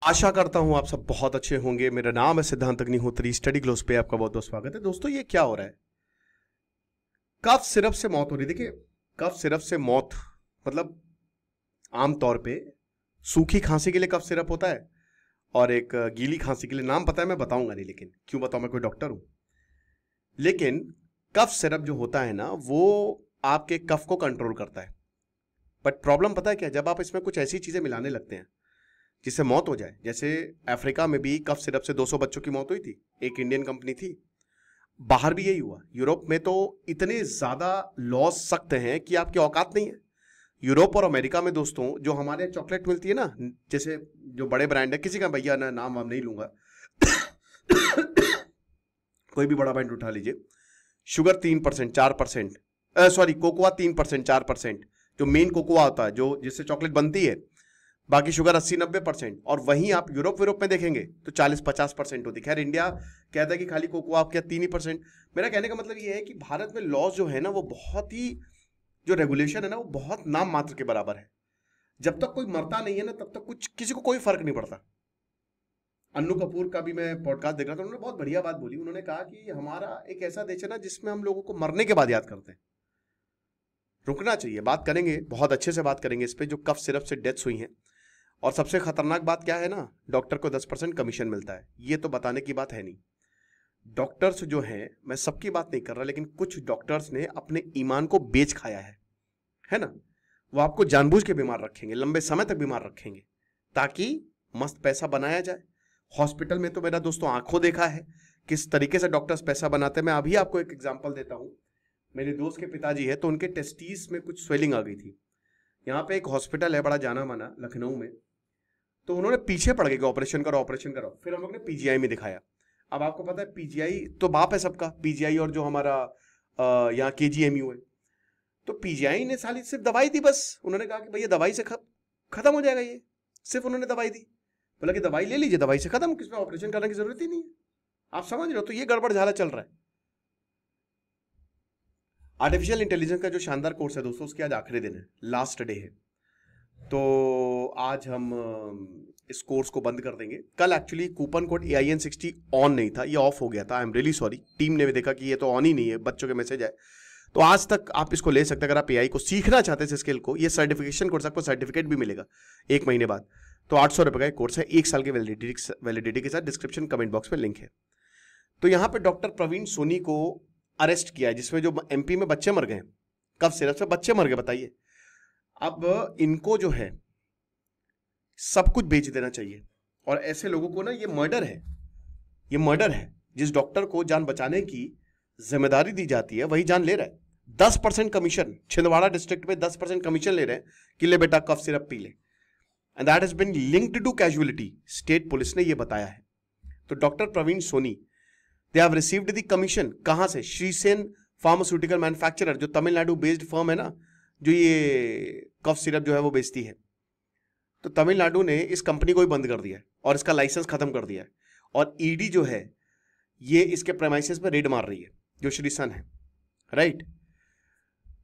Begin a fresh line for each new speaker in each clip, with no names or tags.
आशा करता हूं आप सब बहुत अच्छे होंगे। मेरा नाम है सिद्धांत अग्निहोत्री। स्टडी ग्लोस पे आपका बहुत बहुत स्वागत है। दोस्तों, ये क्या हो रहा है? कफ सिरप से मौत हो रही है। देखिए, कफ सिरप से मौत मतलब आमतौर पे सूखी खांसी के लिए कफ सिरप होता है और एक गीली खांसी के लिए, नाम पता है, मैं बताऊंगा नहीं, लेकिन क्यों बताऊं, मैं कोई डॉक्टर हूं। लेकिन कफ सिरप जो होता है ना, वो आपके कफ को कंट्रोल करता है। बट प्रॉब्लम पता है क्या? जब आप इसमें कुछ ऐसी चीजें मिलाने लगते हैं जिससे मौत हो जाए। जैसे अफ्रीका में भी कफ सिरप से 200 बच्चों की मौत हुई थी, एक इंडियन कंपनी थी। बाहर भी यही हुआ। यूरोप में तो इतने ज्यादा लॉज सख्त हैं कि आपकी औकात नहीं है। यूरोप और अमेरिका में दोस्तों, जो हमारे यहाँ चॉकलेट मिलती है ना, जैसे जो बड़े ब्रांड है, किसी का भैया ना नाम वाम नहीं लूंगा कोई भी बड़ा ब्रांड उठा लीजिए, शुगर 3% 4%, सॉरी कोकोआ 3% 4%, जो मेन कोकोआ होता है, जो जिससे चॉकलेट बनती है, बाकी शुगर 80-90%। और वहीं आप यूरोप में देखेंगे तो 40-50% होती है। खैर, इंडिया कहता है कि खाली कोकोआ आप क्या 3%। मेरा कहने का मतलब ये है कि भारत में लॉज जो है ना, वो बहुत ही, जो रेगुलेशन है ना, वो बहुत नाम मात्र के बराबर है। जब तक कोई मरता नहीं है ना, तब तक कुछ किसी को कोई फर्क नहीं पड़ता। अन्नू कपूर का भी मैं पॉडकास्ट देख रहा था, उन्होंने बहुत बढ़िया बात बोली। उन्होंने कहा कि हमारा एक ऐसा देश है ना जिसमें हम लोगों को मरने के बाद याद करते हैं। रुकना चाहिए, बात करेंगे, बहुत अच्छे से बात करेंगे इस पे, जो कफ सिरप से डेथ्स हुई हैं। और सबसे खतरनाक बात क्या है ना, डॉक्टर को 10% कमीशन मिलता है। ये तो बताने की बात है नहीं। डॉक्टर्स जो हैं, मैं सबकी बात नहीं कर रहा, लेकिन कुछ डॉक्टर्स ने अपने ईमान को बेच खाया है ना। वो आपको जानबूझ के बीमार रखेंगे, लंबे समय तक बीमार रखेंगे, ताकि मस्त पैसा बनाया जाए। हॉस्पिटल में तो मेरा दोस्तों आंखों देखा है किस तरीके से डॉक्टर्स पैसा बनाते हैं। मैं अभी आपको एक एग्जांपल देता हूं। मेरे दोस्त के पिताजी है, तो उनके टेस्टीज में कुछ स्वेलिंग आ गई थी। यहाँ पे एक हॉस्पिटल है बड़ा जाना माना लखनऊ में, तो उन्होंने पीछे पड़ गए कि ऑपरेशन करो ऑपरेशन करो। फिर हम लोग ने पीजीआई में दिखाया। अब आपको पता है पीजीआई तो बाप है सबका, पीजीआई और जो हमारा यहाँ केजीएमयू है। तो पीजीआई ने साली सिर्फ दवाई दी, बस उन्होंने कहा कि भैया दवाई से खत्म हो जाएगा ये। सिर्फ उन्होंने दवाई दी, बोला कि दवाई ले लीजिए, दवाई से खत्म, किसमें ऑपरेशन करने की जरूरत ही नहीं है। आप समझ रहे हो? तो ये गड़बड़ झाला चल रहा है। आर्टिफिशियल इंटेलिजेंस का जो शानदार कोर्स है दोस्तों, उसके आज आखिरी दिन है, लास्ट डे है। तो आज हम इस कोर्स को बंद कर देंगे। कल actually coupon code AIN60 on नहीं था, ये ऑफ हो गया था। I am really sorry. Team ने भी देखा कि ये तो ऑन ही नहीं है, बच्चों के मैसेज है। तो आज तक आप इसको ले सकते हैं। अगर आप AI को सीखना चाहते हैं, इस स्किल को, ये सर्टिफिकेशन कोर्स, आपको सर्टिफिकेट भी मिलेगा 1 महीने बाद। तो 800 रुपए का कोर्स है, 1 साल की वैलिडिटी के साथ। डिस्क्रिप्शन कमेंट बॉक्स में लिंक है। तो यहाँ पे डॉक्टर प्रवीण सोनी को अरेस्ट किया है, जिसमें जो MP में बच्चे मर गए, कफ सिरप से बच्चे मर गए, बताइए। अब इनको जो है सब कुछ बेच देना चाहिए। और ऐसे लोगों को ना, ये मर्डर है, ये मर्डर है। जिस डॉक्टर को जान बचाने की जिम्मेदारी दी जाती है, वही जान ले रहा है। 10% कमीशन, छिंदवाड़ा डिस्ट्रिक्ट में 10% कमीशन ले रहे हैं कि ले बेटा कफ सिरप पी ले। And that has been linked to casualty. State police ने यह बताया है। तो doctor Praveen Soni, they have received the commission. कहां से? श्रीसेन फार्मास्यूटिकल मैन्युफैक्चरर, जो तमिलनाडु बेस्ड फर्म है ना, जो ये कफ सिरप जो है वो बेचती है। तो तमिलनाडु ने इस कंपनी को ही बंद कर दिया है और इसका लाइसेंस खत्म कर दिया है। और ईडी जो है, ये इसके प्रेमाइसेस पे रेड मार रही है, जो श्री सन है, राइट।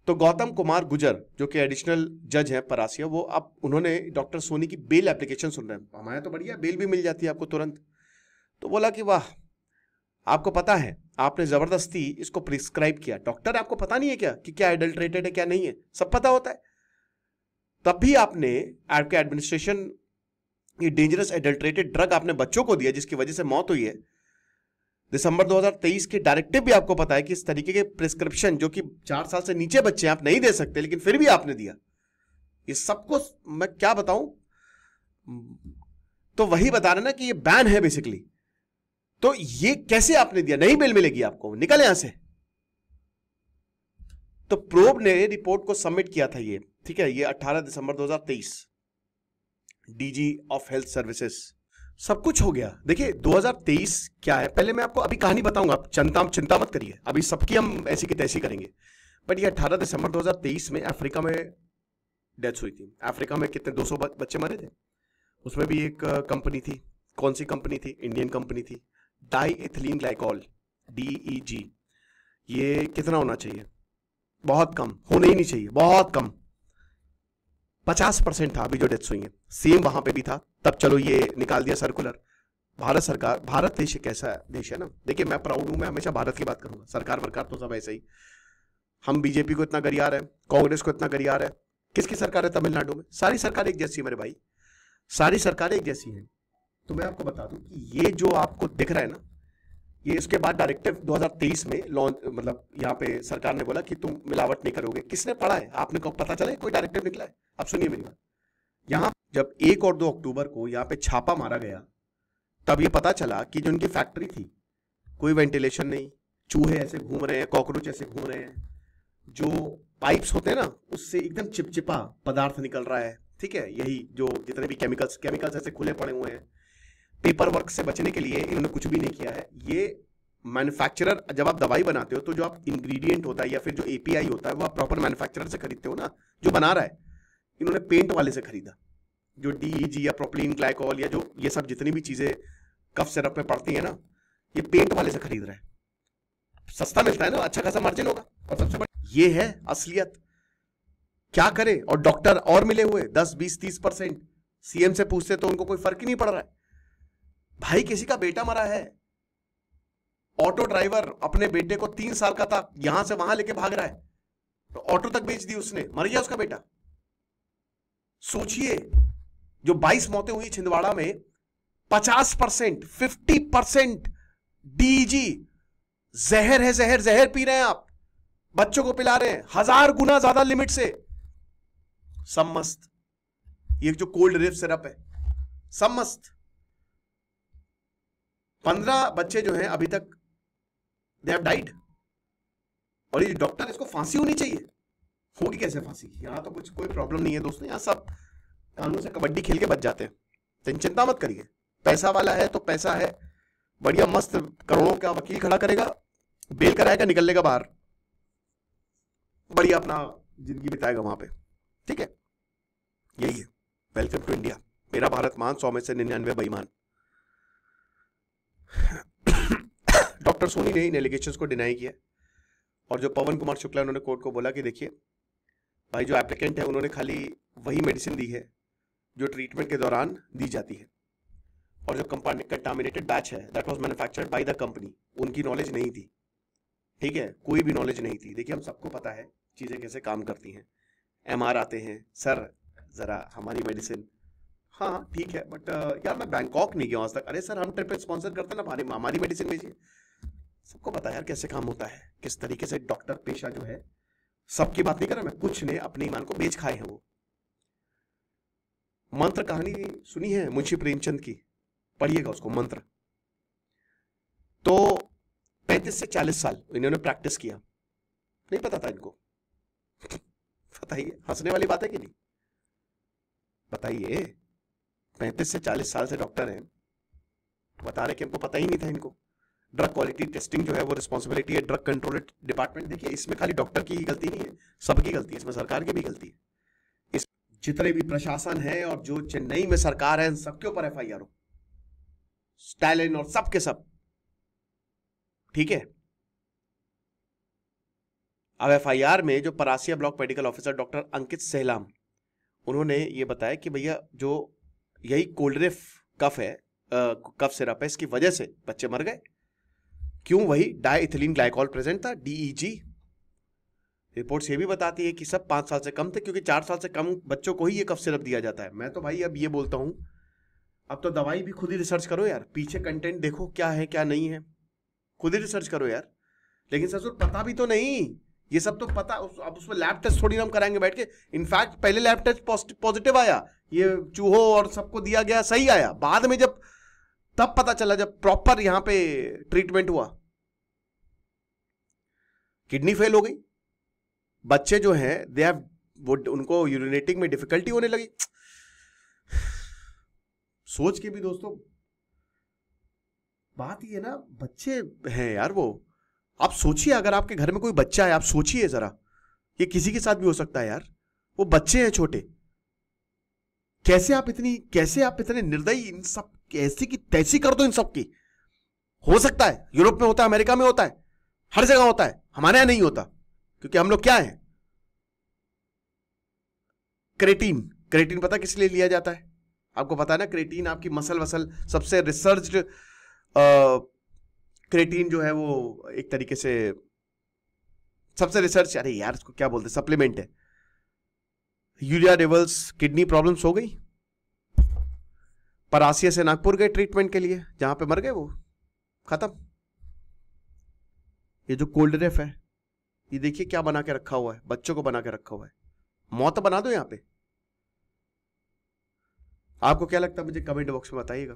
तो गौतम कुमार गुजर, जो कि एडिशनल जज है परासिया, वो अब उन्होंने डॉक्टर सोनी की बेल एप्लीकेशन सुन रहे हैं। हमारे तो बढ़िया, बेल भी मिल जाती है आपको तुरंत। तो बोला कि वाह, आपको पता है आपने जबरदस्ती इसको प्रिस्क्राइब किया। डॉक्टर, आपको पता नहीं है क्या कि क्या एडल्ट्रेटेड है क्या नहीं है? सब पता होता है। तब भी आपने, आपके एडमिनिस्ट्रेशन, ये डेंजरस एडल्ट्रेटेड ड्रग आपने बच्चों को दिया, जिसकी वजह से मौत हुई है। दिसंबर 2023 के डायरेक्टिव भी आपको पता है कि इस तरीके के प्रिस्क्रिप्शन, जो कि 4 साल से नीचे बच्चे आप नहीं दे सकते, लेकिन फिर भी आपने दिया। ये सबको मैं क्या बताऊं? तो वही बता रहे ना कि ये बैन है बेसिकली। तो ये कैसे आपने दिया? नहीं बेल मिलेगी आपको, निकल यहां से। तो प्रोब ने रिपोर्ट को सबमिट किया था ये, ठीक है, ये 18 दिसंबर 2023, डीजी ऑफ हेल्थ सर्विसेज। सब कुछ हो गया। देखिए 2023 क्या है, पहले मैं आपको अभी कहानी बताऊंगा, चिंता मत करिए, अभी सबकी हम ऐसी की तैसी करेंगे। बट ये 18 दिसंबर 2023 में अफ्रीका में डेथ हुई थी। अफ्रीका में कितने 200 बच्चे मरे थे। उसमें भी एक कंपनी थी। कौन सी कंपनी थी? इंडियन कंपनी थी, डाई एथिलीन ग्लाइकॉल, DEG। ये कितना होना चाहिए? बहुत कम, होना ही नहीं चाहिए, बहुत कम। 50% था अभी जो डेथ्स हुई हैं, सेम वहां पे भी था तब। चलो ये निकाल दिया सर्कुलर। भारत सरकार, भारत देश एक ऐसा देश है ना, देखिए मैं प्राउड हूं, मैं हमेशा भारत की बात करूंगा, सरकार वरकार तो सब ऐसे ही। हम बीजेपी को इतना गरिया रहे हैं, कांग्रेस को इतना गरिया रहे हैं, किसकी सरकार है तमिलनाडु में? सारी सरकार एक जैसी है मेरे भाई, सारी सरकारें एक जैसी हैं। तो मैं आपको बता दूं कि ये जो आपको दिख रहा है ना, ये इसके बाद डायरेक्टिव 2023 में लॉन्च, मतलब यहाँ पे सरकार ने बोला कि तुम मिलावट नहीं करोगे। किसने पढ़ा है? आपने को पता चला है कोई डायरेक्टिव निकला है? अब सुनिए मेरी बात, यहाँ जब 1 और 2 अक्टूबर को यहाँ पे छापा मारा गया, तब ये पता चला कि जो उनकी फैक्ट्री थी, कोई वेंटिलेशन नहीं, चूहे ऐसे घूम रहे हैं, कॉकरोच ऐसे घूम रहे हैं, जो पाइप्स होते हैं ना उससे एकदम चिपचिपा पदार्थ निकल रहा है, ठीक है, यही जो जितने भी केमिकल्स ऐसे खुले पड़े हुए हैं। पेपर वर्क से बचने के लिए इन्होंने कुछ भी नहीं किया है। ये मैन्युफैक्चरर, जब आप दवाई बनाते हो तो जो आप इंग्रेडिएंट होता है या फिर जो एपीआई होता है वो आप प्रॉपर मैन्युफैक्चरर से खरीदते हो ना, जो बना रहा है। इन्होंने पेंट वाले से खरीदा, जो डीईजी या प्रोपिलीन ग्लाइकोल या जो ये सब जितनी भी चीजें कफ सिरप में पड़ती है ना, ये पेंट वाले से खरीद रहा है। सस्ता मिलता है ना, अच्छा खासा मार्जिन होगा। और सबसे बड़ा ये है असलियत। क्या करे? और डॉक्टर और मिले हुए 10, 20, 30%। सीएम से पूछते तो उनको कोई फर्क ही नहीं पड़ रहा है। भाई किसी का बेटा मरा है, ऑटो ड्राइवर अपने बेटे को 3 साल का था, यहां से वहां लेके भाग रहा है, तो ऑटो तक बेच दी उसने, मर गया उसका बेटा। सोचिए, जो 22 मौतें हुई छिंदवाड़ा में, 50%, 50% डीजी जहर है। जहर पी रहे हैं आप, बच्चों को पिला रहे हैं 1000 गुना ज्यादा लिमिट से। सब मस्त, ये जो कोल्ड रिफ सिरप है सब मस्त। 15 बच्चे जो हैं अभी तक दे हैव डाइड। और ये डॉक्टर, इसको फांसी होनी चाहिए, होगी कैसे फांसी? यहां तो कुछ कोई प्रॉब्लम नहीं है दोस्तों, यहां सब कानून से कबड्डी खेल के बच जाते हैं। तो चिंता मत करिए, पैसा वाला है तो पैसा है, बढ़िया मस्त करोड़ों का वकील खड़ा करेगा, बेल कराएगा, निकल लेगा बाहर, बढ़िया अपना जिंदगी बिताएगा वहां पे, ठीक है। यही है, वेलकम टू इंडिया। मेरा भारत मान, 100 में से 99 बेईमान। डॉक्टर सोनी ने इन एलिगेशंस को डिनाई किया, और जो पवन कुमार शुक्ला, उन्होंने कोर्ट को बोला कि देखिए भाई, जो एप्लीकेंट है उन्होंने खाली वही मेडिसिन दी है जो ट्रीटमेंट के दौरान दी जाती है, और जो कंटामिनेटेड बैच है that was manufactured by the company, उनकी नॉलेज नहीं थी, ठीक है, कोई भी नॉलेज नहीं थी। देखिए हम सबको पता है चीजें कैसे काम करती हैं। एमआर आते हैं, सर जरा हमारी मेडिसिन, हाँ ठीक है, बट यार मैं बैंकॉक नहीं गया आज तक। अरे सर हम ट्रिप स्पॉन्सर करते हैं ना, हमारी मेडिसिन भेजिए। सबको पता है यार कैसे काम होता है, किस तरीके से डॉक्टर पेशा जो है, सबकी बात नहीं कर रहा मैं, कुछ ने अपने ईमान को बेच खाए हैं। वो मंत्र कहानी सुनी है मुंशी प्रेमचंद की, पढ़िएगा उसको, मंत्र। तो 35 से 40 साल इन्होंने प्रैक्टिस किया, नहीं पता था इनको। बताइए, हंसने वाली बात है कि नहीं? बताइए, 35 से 40 साल से डॉक्टर हैं, बता रहे कि हमको पता ही नहीं था इनको। ड्रग क्वालिटी टेस्टिंग जो है वो रिस्पॉन्सिबिलिटी है ड्रग कंट्रोल डिपार्टमेंट। देखिए इसमें खाली डॉक्टर की ही गलती नहीं है, सबकी गलती है, इसमें सरकार की भी गलती है। इस जितने भी प्रशासन है और जो चेन्नई में सरकार है, सबके ऊपर एफआईआर हो, स्टालिन और सबके सब, ठीक है। अब एफआईआर में जो Parasia block medical officer doctor Ankit Sehlam, उन्होंने ये बताया कि भैया जो यही कोल्ड्रिफ कफ है, कफ सिरप है, इसकी वजह से बच्चे मर गए। क्यों? वही डाइथिलीन ग्लाइकोल प्रेजेंट था, डीईजी। रिपोर्ट्स ये भी बताती है कि सब 5 साल से कम थे, क्योंकि 4 साल से कम बच्चों को ही ये कफ सिरप दिया जाता है। मैं तो भाई अब ये बोलता हूं, अब तो दवाई भी खुद ही रिसर्च करो यार, पीछे कंटेंट देखो क्या है क्या नहीं है, खुद ही रिसर्च करो यार। लेकिन ससुर पता भी तो नहीं, ये सब तो पता, अब उसमें लैब टेस्ट थोड़ी हम कराएंगे बैठ के। इनफैक्ट पहले लैब टेस्ट पॉजिटिव आया, ये चूहों और सबको दिया गया, सही आया। बाद में जब तब पता चला, जब प्रॉपर यहां पे ट्रीटमेंट हुआ, किडनी फेल हो गई। बच्चे जो हैं दे हैव, वो उनको यूरिनेटिंग में डिफिकल्टी होने लगी। सोच के भी दोस्तों बात ये ना, बच्चे हैं यार वो। आप सोचिए, अगर आपके घर में कोई बच्चा है, आप सोचिए जरा, ये किसी के साथ भी हो सकता है यार, वो बच्चे हैं छोटे। कैसे आप इतने निर्दयी, इन सब कैसी की तैसी कर दो इन सब की। हो सकता है यूरोप में होता है, अमेरिका में होता है, हर जगह होता है, हमारे यहां नहीं होता, क्योंकि हम लोग क्या हैं? क्रेटीन। क्रेटीन पता किस लिए लिया जाता है? आपको पता है ना, क्रेटीन आपकी मसल वसल सबसे रिसर्च्ड क्रेटीन जो है वो एक तरीके से सबसे रिसर्च, अरे यार इसको क्या बोलते हैं, सप्लीमेंट है। यूरिया लेवल्स, किडनी प्रॉब्लम्स हो गई, परासिया से नागपुर गए ट्रीटमेंट के लिए, जहां पे मर गए वो, खत्म। ये जो कोल्ड रेफ है, ये देखिए क्या बना के रखा हुआ है, बच्चों को बना के रखा हुआ है। मौत बना दो यहां पे। आपको क्या लगता है मुझे कमेंट बॉक्स में बताइएगा।